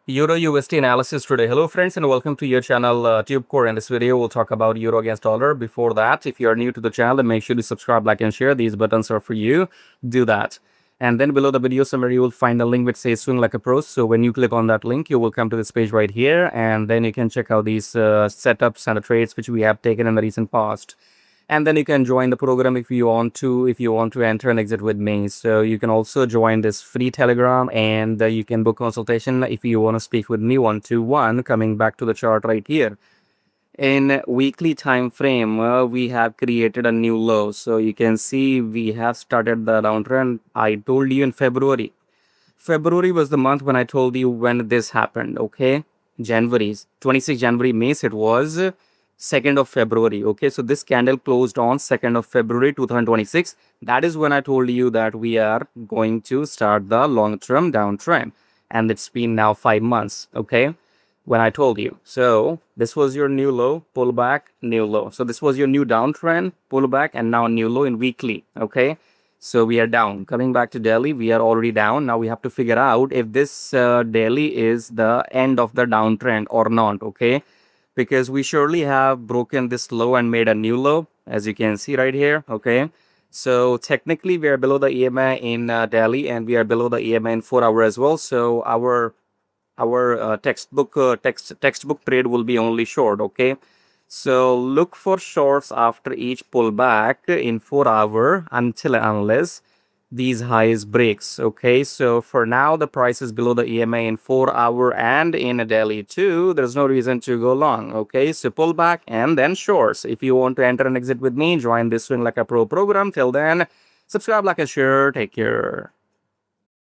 Euro USD analysis today. Hello friends and welcome to your channel TubeCore. In this video we'll talk about euro against dollar. Before that, if you are new to the channel, then make sure to subscribe, like and share. These buttons are for you. Do that. And then below the video summary you will find a link which says swing like a pro. So when you click on that link you will come to this page right here, and then you can check out these setups and the trades which we have taken in the recent past. And then you can join the program if you want to enter and exit with me. So you can also join this free Telegram, and you can book consultation if you want to speak with me one-to-one. Coming back to the chart right here, in weekly time frame we have created a new low. So you can see we have started the downtrend. I told you in February was the month when I told you when this happened. Okay, January 26 January May, it was 2nd of February. Okay, so this candle closed on 2nd of February 2026. That is when I told you that we are going to start the long-term downtrend, and it's been now 5 months. Okay, when I told you. So this was your new low, pullback, new low. So this was your new downtrend, pullback, and now new low in weekly. Okay, so we are down. Coming back to daily, we are already down. Now we have to figure out if this daily is the end of the downtrend or not. Okay, because we surely have broken this low and made a new low, as you can see right here. Okay, so technically we are below the EMA in daily, and we are below the EMA in 4 hour as well. So our textbook trade will be only short. Okay, so look for shorts after each pullback in 4 hour until and unless these highs breaks. Okay, so for now the price is below the EMA in 4 hour and in a daily too. There's no reason to go long. Okay, so pullback and then shorts. If you want to enter and exit with me, join this Swing Like a Pro program. Till then, subscribe, like and share. Take care.